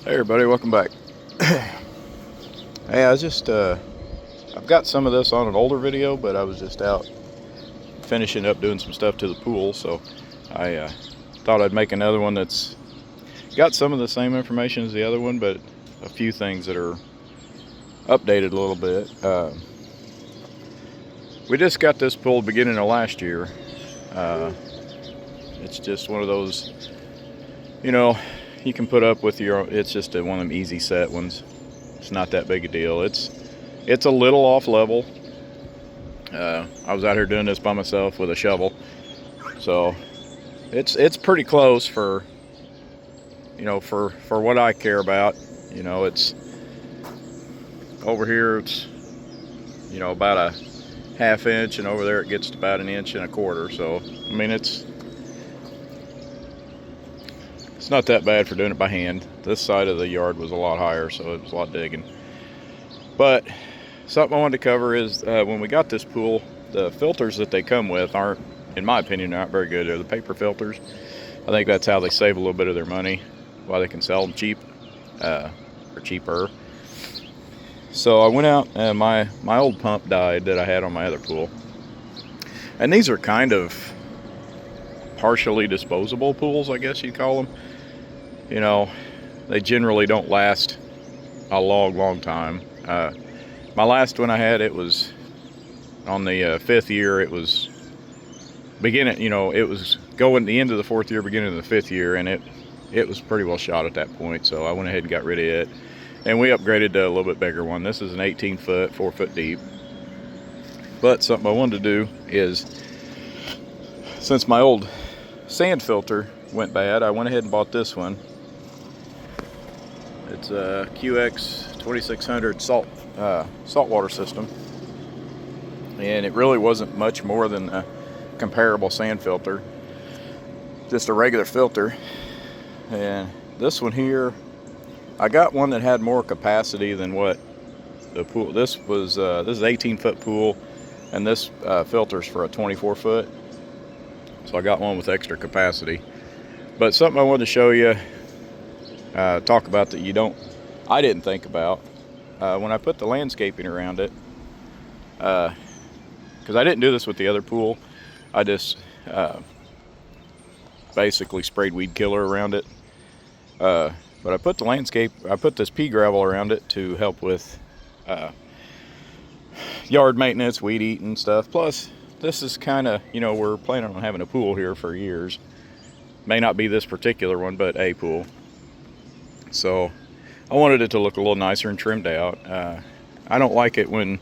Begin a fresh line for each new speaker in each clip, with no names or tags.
Hey everybody, welcome back. Hey, I was just I've got some of this on an older video, but I was just out finishing up doing some stuff to the pool, so I thought I'd make another one that's got some of the same information as the other one, but a few things that are updated a little bit. We just got this pool beginning of last year. It's just one of those, you can put up with it's just one of them easy set ones. It's not that big a deal. It's a little off level. I was out here doing this by myself with a shovel, so it's pretty close for for what I care about. It's over here, it's about a ½ inch, and over there it gets to about 1.25 inches. So I mean, it's not that bad for doing it by hand. This side of the yard was a lot higher, so it was a lot digging. But something I wanted to cover is when we got this pool, the filters that they come with aren't, in my opinion, not very good. They're the paper filters. I think that's how they save a little bit of their money, why they can sell them cheap or cheaper. So I went out and my old pump died that I had on my other pool, and these are kind of partially disposable pools, I guess you'd call them. They generally don't last a long time. My last one I had, it was on the 5th year. It was beginning, it was going the end of the 4th year, beginning of the 5th year, and it was pretty well shot at that point. So I went ahead and got rid of it, and we upgraded to a little bit bigger one. This is an 18-foot, 4-foot deep. But something I wanted to do is, since my old sand filter went bad, I went ahead and bought this one. It's a QX 2600 saltwater system, and it really wasn't much more than a comparable sand filter, just a regular filter. And this one here, I got one that had more capacity than what the pool. This is an 18-foot pool, and this filter's for a 24-foot. So I got one with extra capacity. But something I wanted to show you, talk about that I didn't think about when I put the landscaping around it, because I didn't do this with the other pool. I just basically sprayed weed killer around it. But I put this pea gravel around it to help with yard maintenance, weed eating stuff. Plus, this is kind of, we're planning on having a pool here for years. May not be this particular one, but a pool. So I wanted it to look a little nicer and trimmed out. I don't like it when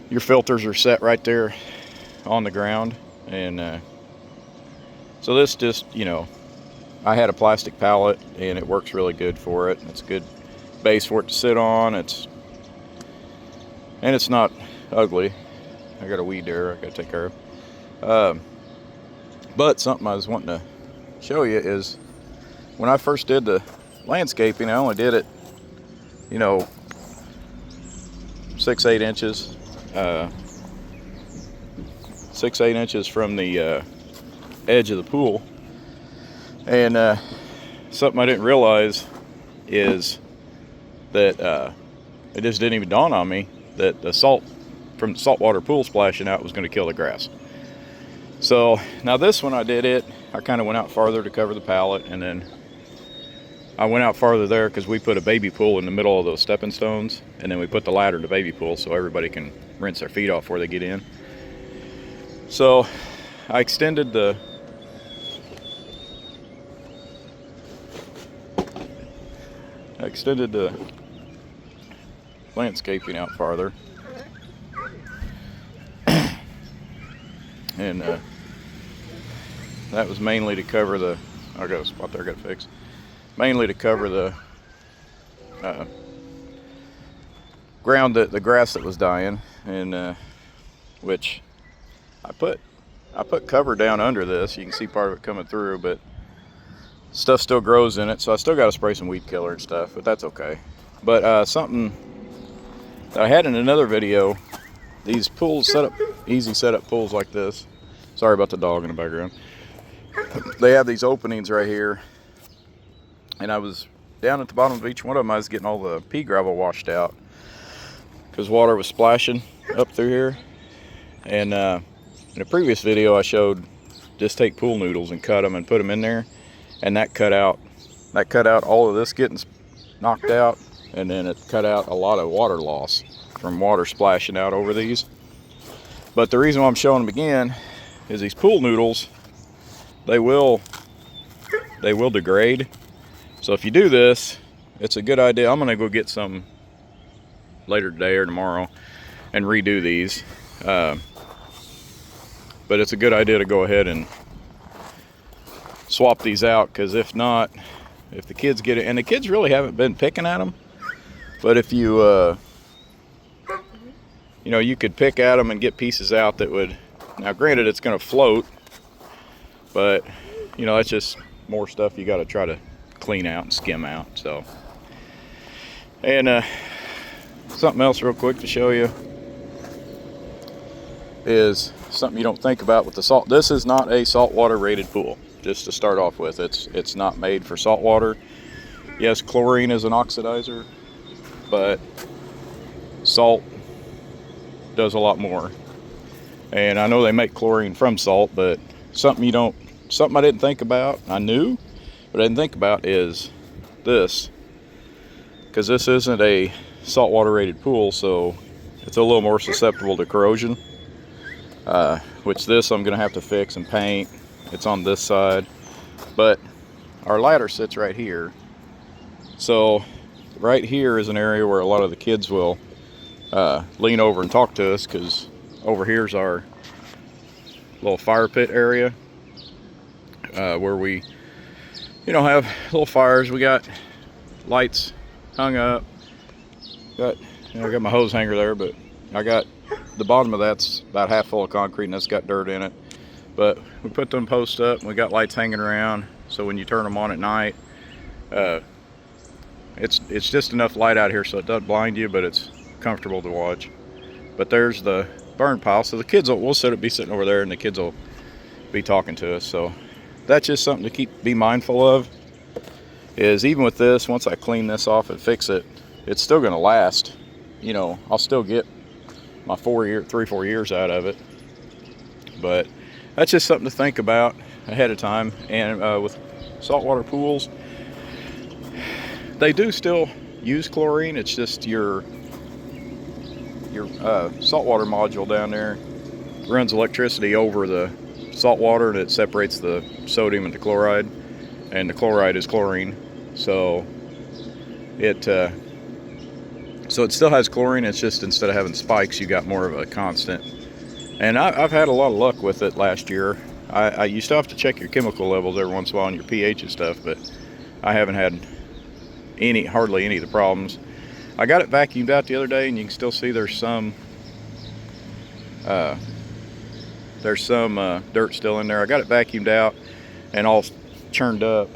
your filters are set right there on the ground. And so this just, I had a plastic pallet, and it works really good for it. It's a good base for it to sit on. It's not ugly. I got a weed there I got to take care of. But something I was wanting to show you is, when I first did the landscaping, I only did it, 6-8 inches. 6-8 inches from the edge of the pool. And something I didn't realize is that it just didn't even dawn on me that the salt from the saltwater pool splashing out was going to kill the grass. So now this one, I kind of went out farther to cover the pallet, and then I went out farther there because we put a baby pool in the middle of those stepping stones, and then we put the ladder in the baby pool so everybody can rinse their feet off before they get in. So I extended the landscaping out farther, and that was mainly to cover the, I got a spot there I got to fix, mainly to cover the ground, the grass that was dying, and which I put cover down under this. You can see part of it coming through, but stuff still grows in it, so I still got to spray some weed killer and stuff, but that's okay. But something that I had in another video, these pools, easy setup pools like this. Sorry about the dog in the background. They have these openings right here, and I was down at the bottom of each one of them, I was getting all the pea gravel washed out because water was splashing up through here. And in a previous video, I showed just take pool noodles and cut them and put them in there, and that cut out all of this getting knocked out, and then it cut out a lot of water loss from water splashing out over these. But the reason why I'm showing them again is these pool noodles, they will degrade. So if you do this, it's a good idea. I'm gonna go get some later today or tomorrow and redo these. But it's a good idea to go ahead and swap these out, because if not, if the kids get it, and the kids really haven't been picking at them, but if you, you know, you could pick at them and get pieces out that would, now granted it's going to float, but you know, that's just more stuff you got to try to clean out and skim out. So, and something else real quick to show you is something you don't think about with the salt. This is not a saltwater rated pool, just to start off with. It's not made for saltwater. Yes, chlorine is an oxidizer, but salt does a lot more. And I know they make chlorine from salt, but something I didn't think about, I knew, but I didn't think about is this. Because this isn't a saltwater rated pool, so it's a little more susceptible to corrosion. Which this I'm gonna have to fix and paint. It's on this side, but our ladder sits right here. So right here is an area where a lot of the kids will lean over and talk to us, because over here's our little fire pit area where we, you know, have little fires. We got lights hung up. I got my hose hanger there, but I got the bottom of that's about half full of concrete and it's got dirt in it. But we put them posts up and we got lights hanging around, so when you turn them on at night, it's just enough light out here so it doesn't blind you, but it's comfortable to watch. But there's the burn pile, so the kids we'll be sitting over there and the kids will be talking to us. So that's just something to be mindful of, is even with this, once I clean this off and fix it, it's still going to last. You know, I'll still get my 4 years out of it. But that's just something to think about ahead of time. And with saltwater pools, they do still use chlorine. It's just your saltwater module down there runs electricity over the salt water, and it separates the sodium and the chloride, and the chloride is chlorine. So it still has chlorine. It's just instead of having spikes, you got more of a constant. And I've had a lot of luck with it last year. You still have to check your chemical levels every once in a while and your pH and stuff, but I haven't had hardly any of the problems. I got it vacuumed out the other day, and you can still see there's some dirt still in there. I got it vacuumed out and all churned up,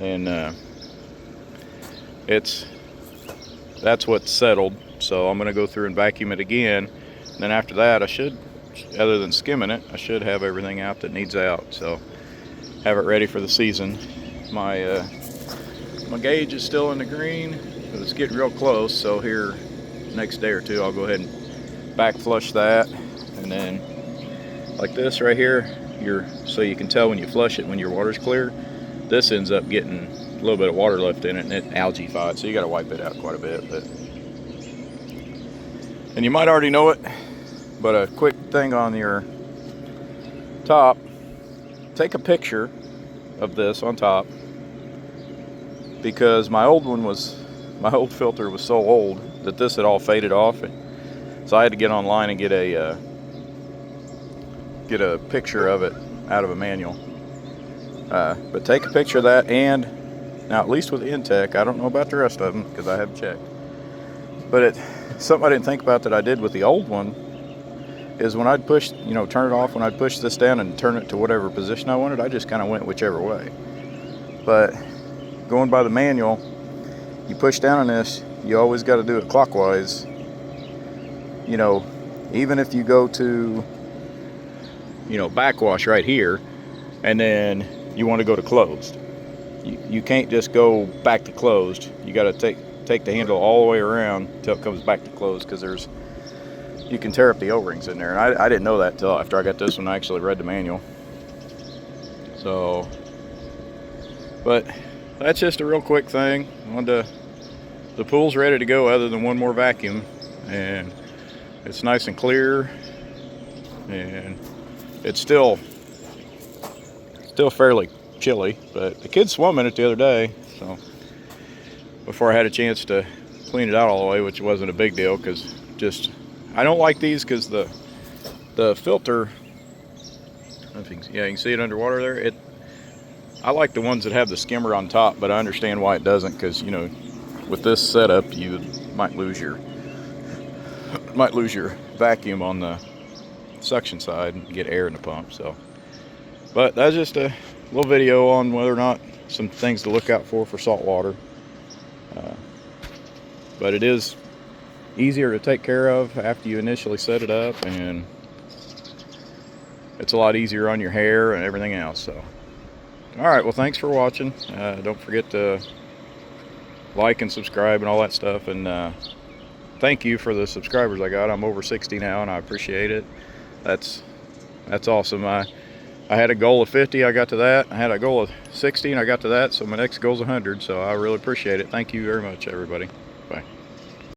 and that's what's settled. So I'm going to go through and vacuum it again, and then after that I should, other than skimming it, I should have everything out that needs out. So have it ready for the season. My gauge is still in the green, but it's getting real close. So here next day or two I'll go ahead and back flush that, and then like this right here, so you can tell when you flush it when your water's clear, this ends up getting a little bit of water left in it, and it algae-fied, so you got to wipe it out quite a bit. But and you might already know it, but a quick thing on your top, take a picture of this on top, because my old filter was so old that this had all faded off, so I had to get online and get a picture of it out of a manual. But take a picture of that, and now at least with Intech, I don't know about the rest of them because I haven't checked, but something I didn't think about that I did with the old one is when I'd push, turn it off, when I'd push this down and turn it to whatever position I wanted, I just kind of went whichever way. But going by the manual, you push down on this, you always got to do it clockwise. Even if you go to backwash right here, and then you want to go to closed. you can't just go back to closed. You got to take the handle all the way around until it comes back to closed, because you can tear up the O-rings in there. And I didn't know that until after I got this one. I actually read the manual. So, but that's just a real quick thing. The pool's ready to go, other than one more vacuum, and it's nice and clear, and it's still fairly chilly, but the kids swam in it the other day, so before I had a chance to clean it out all the way, which wasn't a big deal, because I don't like these because the filter, yeah, you can see it underwater there. I like the ones that have the skimmer on top, but I understand why it doesn't, because, you know, with this setup, you might lose your vacuum on the suction side and get air in the pump. So, but that's just a little video on whether or not some things to look out for saltwater. But it is easier to take care of after you initially set it up, and it's a lot easier on your hair and everything else. So, all right, well, thanks for watching. Don't forget to like and subscribe and all that stuff, and thank you for the subscribers I got. I'm over 60 now, and I appreciate it. That's awesome. I had a goal of 50, I got to that. I had a goal of 60, and I got to that. So my next goal is 100. So I really appreciate it. Thank you very much, everybody. Bye.